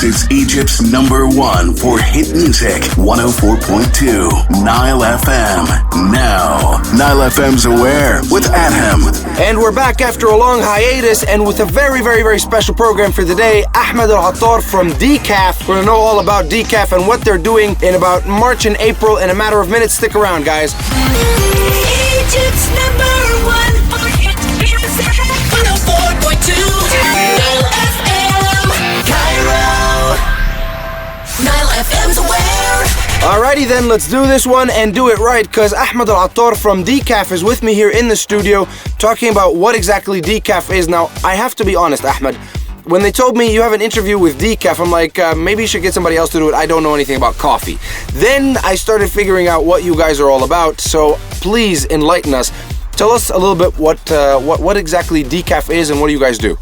This is Egypt's #1 for hit music, 104.2 Nile FM. Now, Nile FM's Aware with Adham. And we're back after a long hiatus and with a very, very, very special program for the day. Ahmed El Attar from D-Caf. We're going to know all about D-Caf and what they're doing in about March and April. In a matter of minutes, stick around, guys. Egypt's #1 for hit music, 104.2 Nile FM, Cairo. Nile FM's Aware. Alrighty then, let's do this one and do it right, because Ahmed El Attar from D-Caf is with me here in the studio talking about what exactly D-Caf is. Now, I have to be honest, Ahmed. When they told me you have an interview with D-Caf, I'm like, maybe you should get somebody else to do it. I don't know anything about coffee. Then I started figuring out what you guys are all about, so please enlighten us. Tell us a little bit what exactly D-Caf is and what do you guys do?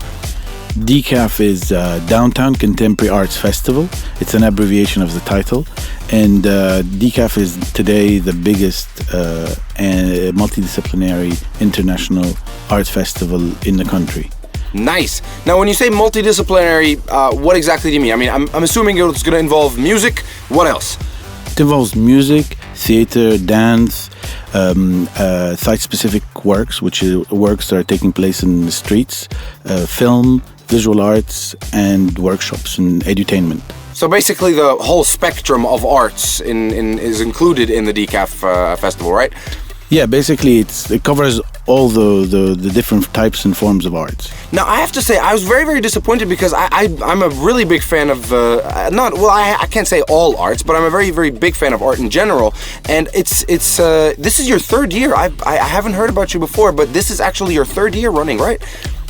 D-Caf is Downtown Contemporary Arts Festival. It's an abbreviation of the title. And D-Caf is today the biggest multidisciplinary international arts festival in the country. Nice. Now, when you say multidisciplinary, what exactly do you mean? I mean, I'm assuming it's going to involve music. What else? It involves music, theater, dance, site-specific works, which are works that are taking place in the streets, film, visual arts, and workshops and edutainment. So basically, the whole spectrum of arts is included in the D-Caf festival, right? Yeah, basically it covers all the different types and forms of arts. Now, I have to say, I was very, very disappointed because I'm a really big fan of, I can't say all arts, but I'm a very, very big fan of art in general. And this is your third year. I haven't heard about you before, but this is actually your third year running, right?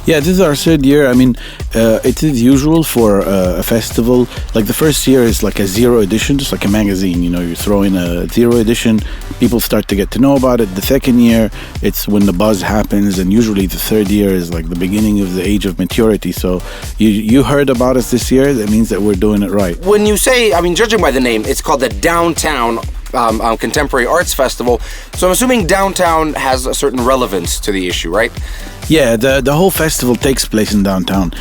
Yeah, this is our third year. I mean, it is usual for a festival. Like the first year is like a zero edition, just like a magazine. You know, you throw in a zero edition, people start to get to know about it. The second year, it's when the buzz happens, and usually the third year is like the beginning of the age of maturity. So you heard about us this year. That means that we're doing it right. When you say, I mean, judging by the name, it's called the Downtown Contemporary Arts Festival. So I'm assuming downtown has a certain relevance to the issue, right? Yeah, the whole festival takes place in downtown.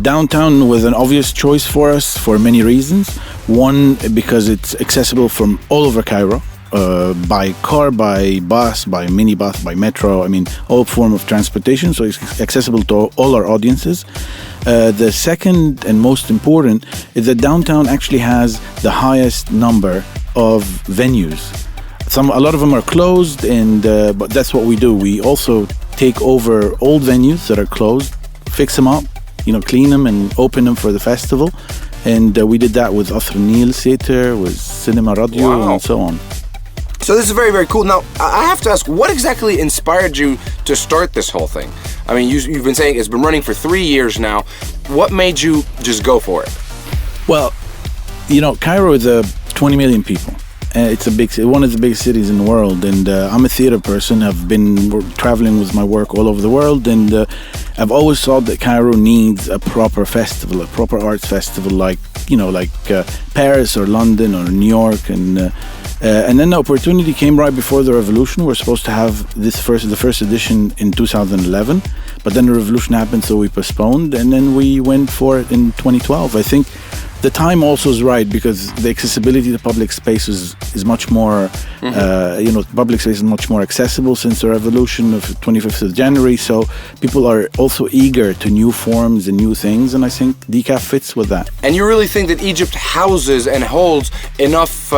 Downtown was an obvious choice for us for many reasons. One, because it's accessible from all over Cairo, by car, by bus, by minibus, by metro. I mean, all form of transportation, so it's accessible to all our audiences. The second and most important is that downtown actually has the highest number of venues. A lot of them are closed, but that's what we do. We also take over old venues that are closed, fix them up, clean them and open them for the festival. And we did that with Nile Theater, with Cinema Radio, wow, and so on. So this is very, very cool. Now, I have to ask, what exactly inspired you to start this whole thing? I mean, you've been saying it's been running for 3 years now. What made you just go for it? Well, Cairo is 20 million people. It's one of the biggest cities in the world, and I'm a theater person. I've been traveling with my work all over the world, and I've always thought that Cairo needs a proper festival, a proper arts festival, like Paris or London or New York, and then the opportunity came right before the revolution. We're supposed to have the first edition in 2011, but then the revolution happened, so we postponed, and then we went for it in 2012. I think the time also is right because the accessibility to public spaces is much more, public space is much more accessible since the revolution of 25th of January. So people are also eager to new forms and new things, and I think D-Caf fits with that. And you really think that Egypt houses and holds enough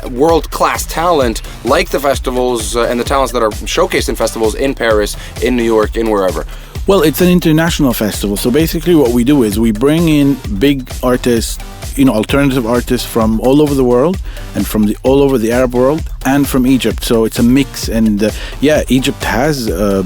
world-class talent like the festivals and the talents that are showcased in festivals in Paris, in New York, in wherever? Well, it's an international festival. So basically what we do is we bring in big artists, alternative artists from all over the world and from all over the Arab world and from Egypt. So it's a mix. And Egypt has a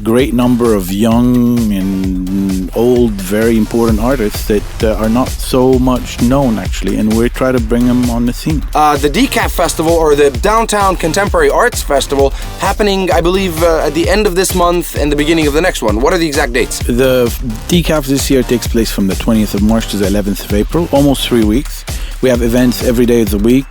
great number of young and old, very important artists that are not so much known, actually. And we try to bring them on the scene. The D-Caf Festival, or the Downtown Contemporary Arts Festival, happening, I believe, at the end of this month and the beginning of the next one. What are the exact dates? The D-Caf this year takes place from the 20th of March to the 11th of April, almost 3 weeks. We have events every day of the week.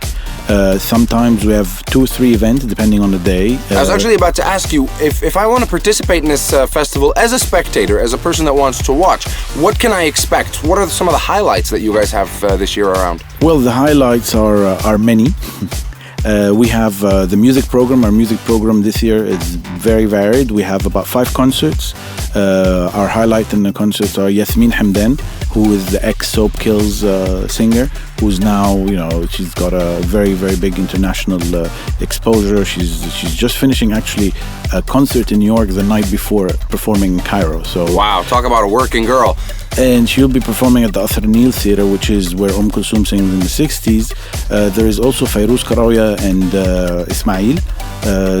Sometimes we have 2 or 3 events depending on the day. I was actually about to ask you, if I want to participate in this festival as a spectator, as a person that wants to watch, what can I expect? What are some of the highlights that you guys have this year around? Well, the highlights are many. We have the music program. Our music program this year is very varied. We have about 5 concerts. Our highlight in the concerts are Yasmin Hamdan, who is the ex-Soap Kills singer, who's now, she's got a very, very big international exposure. She's just finishing actually a concert in New York the night before performing in Cairo. So wow, talk about a working girl. And she'll be performing at the Nile Theater, which is where Kulthum sings in the 60s. There is also Fairuz Karawia and Ismail.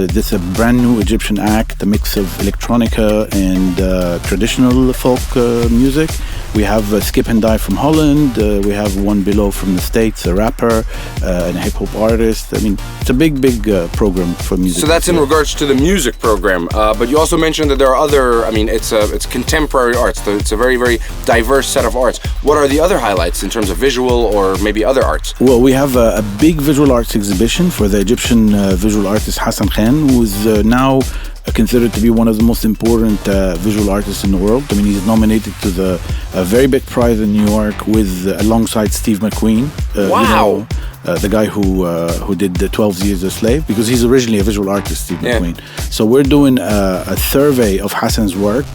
This is a brand new Egyptian act, a mix of electronica and traditional folk music. We have Skip and Die from Holland. We have One Below from the States, a rapper and a hip-hop artist. I mean, it's a big program for music. So that's in regards to the music program. But you also mentioned that there are other, it's contemporary arts. It's a very, very diverse set of arts. What are the other highlights in terms of visual or maybe other arts? Well, we have a big visual arts exhibition for the Egyptian visual artist Hassan Khan, who is now considered to be one of the most important visual artists in the world. I mean, he's nominated to the very big prize in New York alongside Steve McQueen. Wow. The guy who did the 12 Years a Slave, because he's originally a visual artist, Steve McQueen. So we're doing a survey of Hassan's work.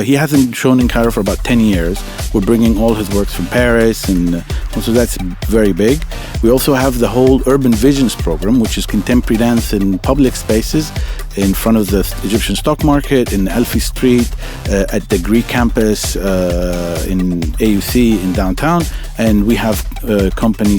He hasn't shown in Cairo for about 10 years. We're bringing all his works from Paris, and so that's very big. We also have the whole Urban Visions program, which is contemporary dance in public spaces in front of the Egyptian stock market, in Elfie Street, at the Greek campus in AUC in downtown. And we have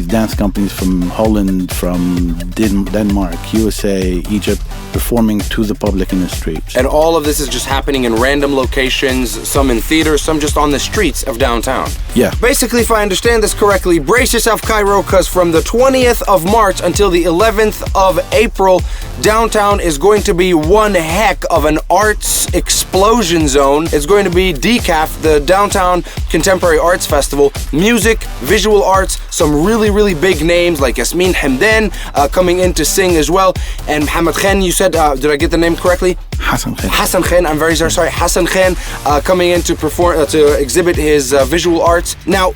dance companies from Holland, from Denmark, USA, Egypt, performing to the public in the streets. And all of this is just happening in random locations, some in theaters, some just on the streets of downtown. Yeah. Basically, if I understand this correctly, brace yourself, Cairo, because from the 20th of March until the 11th of April, downtown is going to be one heck of an arts explosion zone. It's going to be D-Caf, the Downtown Contemporary Arts Festival. Music, visual arts, some really, really big names like Yasmin Hamdan coming in to sing as well. And Mohammed Khan, you said, did I get the name correctly? Hassan Khan. Hassan Khan, I'm very sorry. Hassan Khan coming in to perform, to exhibit his visual arts. Now,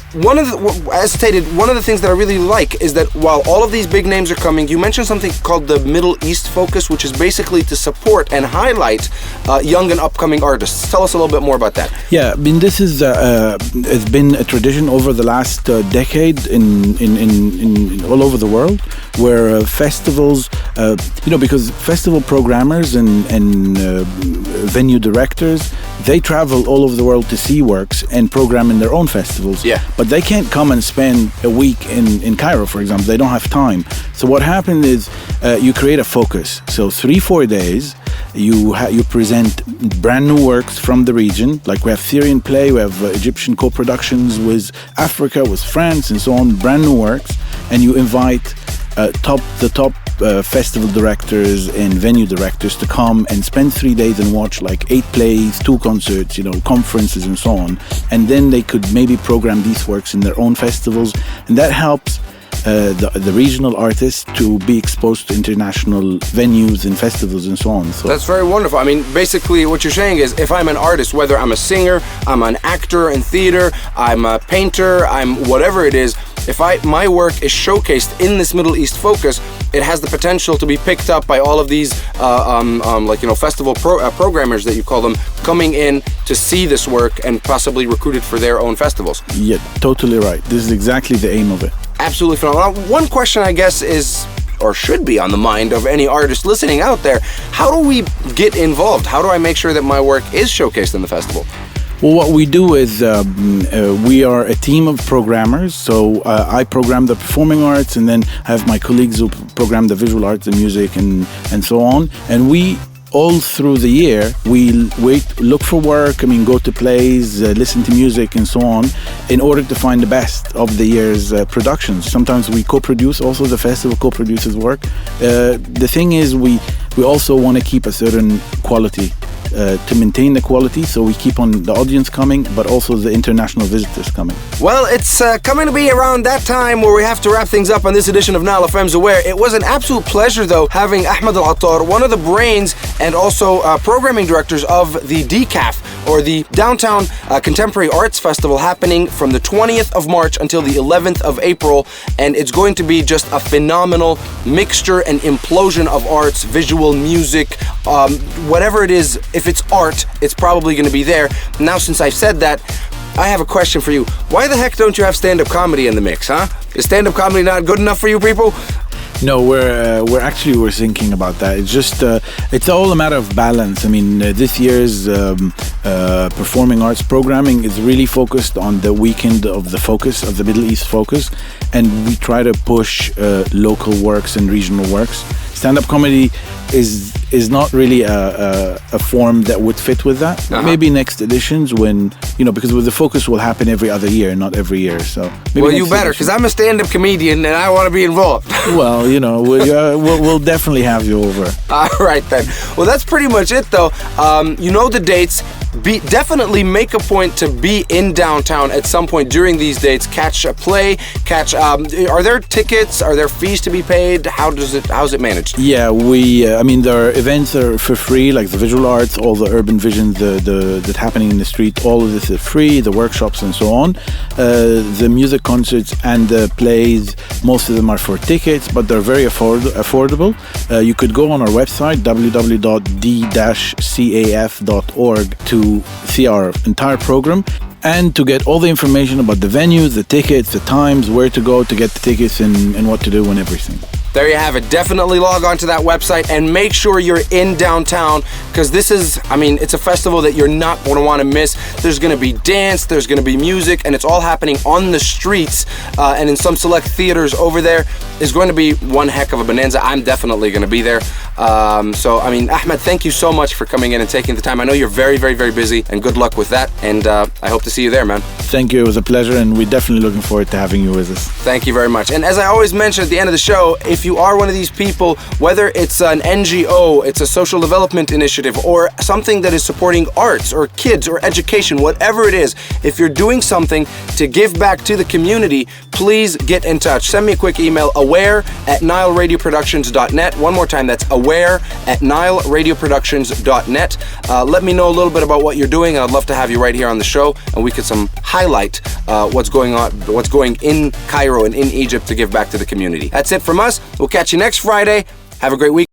as stated, one of the things that I really like is that while all of these big names are coming, you mentioned something called the Middle East Focus, which is basically to support and highlight young and upcoming artists. Tell us a little bit more about that. Yeah, I mean, this is it's been a tradition over the last decade in all over the world, where festivals, because festival programmers and venue directors, they travel all over the world to see works and program in their own festivals. Yeah. But they can't come and spend a week in Cairo, for example. They don't have time. So what happened is you create a focus. So 3-4 days, you present brand new works from the region. Like we have Syrian play, we have Egyptian co-productions with Africa, with France, and so on. Brand new works, and you invite the top festival directors and venue directors to come and spend 3 days and watch like 8 plays, 2 concerts, conferences and so on. And then they could maybe program these works in their own festivals, and that helps the regional artists to be exposed to international venues and festivals and so on. So that's very wonderful. I mean, basically what you're saying is if I'm an artist, whether I'm a singer, I'm an actor in theater, I'm a painter, I'm whatever it is, if my work is showcased in this Middle East focus, it has the potential to be picked up by all of these festival programmers that you call them, coming in to see this work and possibly recruit it for their own festivals. Yeah, totally right. This is exactly the aim of it. Absolutely phenomenal. Now, one question I guess is, or should be on the mind of any artist listening out there, how do we get involved? How do I make sure that my work is showcased in the festival? Well, what we do is we are a team of programmers. So I program the performing arts, and then I have my colleagues who program the visual arts, the music, and so on. And we all through the year, we look for work, go to plays, listen to music and so on, in order to find the best of the year's productions. Sometimes we co-produce, also the festival co-produces work. The thing is, we also want to keep a certain quality to maintain the quality, so we keep on the audience coming, but also the international visitors coming. Well, it's coming to be around that time where we have to wrap things up on this edition of NILEFM'S AWARE. It was an absolute pleasure, though, having Ahmed El Attar, one of the brains and also programming directors of the D-Caf, or the Downtown Contemporary Arts Festival, happening from the 20th of March until the 11th of April. And it's going to be just a phenomenal mixture and implosion of arts, visual, music, whatever it is. If it's art, it's probably going to be there. Now, since I've said that, I have a question for you. Why the heck don't you have stand-up comedy in the mix, huh? Is stand-up comedy not good enough for you people? No, we're thinking about that. It's just it's all a matter of balance. I mean, this year's performing arts programming is really focused on the weekend of the Middle East focus, and we try to push local works and regional works. Stand-up comedy is not really a form that would fit with that. Maybe next editions, when because the focus will happen every other year, not every year. So maybe well, you better, because I'm a stand-up comedian and I want to be involved. Well, we'll definitely have you over. All right then. Well, that's pretty much it, though. The dates. Definitely make a point to be in downtown at some point during these dates. Catch a play. Are there tickets? Are there fees to be paid? How's it managed? Yeah, there are events that are for free, like the visual arts, all the urban vision, that's happening in the street. All of this is free. The workshops and so on. The music concerts and the plays, most of them are for tickets, but they're very affordable. You could go on our website, www.d-caf.org, to see our entire program and to get all the information about the venues, the tickets, the times, where to go to get the tickets, and what to do and everything. There you have it. Definitely log on to that website and make sure you're in downtown, because this is, it's a festival that you're not going to want to miss. There's going to be dance, there's going to be music, and it's all happening on the streets and in some select theaters over there. Is going to be one heck of a bonanza. I'm definitely going to be there. Ahmed, thank you so much for coming in and taking the time. I know you're very, very, very busy, and good luck with that. And I hope to see you there, man. Thank you. It was a pleasure, and we're definitely looking forward to having you with us. Thank you very much. And as I always mention at the end of the show, if you are one of these people, whether it's an NGO, it's a social development initiative, or something that is supporting arts or kids or education, whatever it is, if you're doing something to give back to the community, please get in touch. Send me a quick email, aware@nileradioproductions.net. One more time, that's aware@nileradioproductions.net. Let me know a little bit about what you're doing, and I'd love to have you right here on the show, and we could highlight what's going in Cairo and in Egypt to give back to the community. That's it from us. We'll catch you next Friday. Have a great week.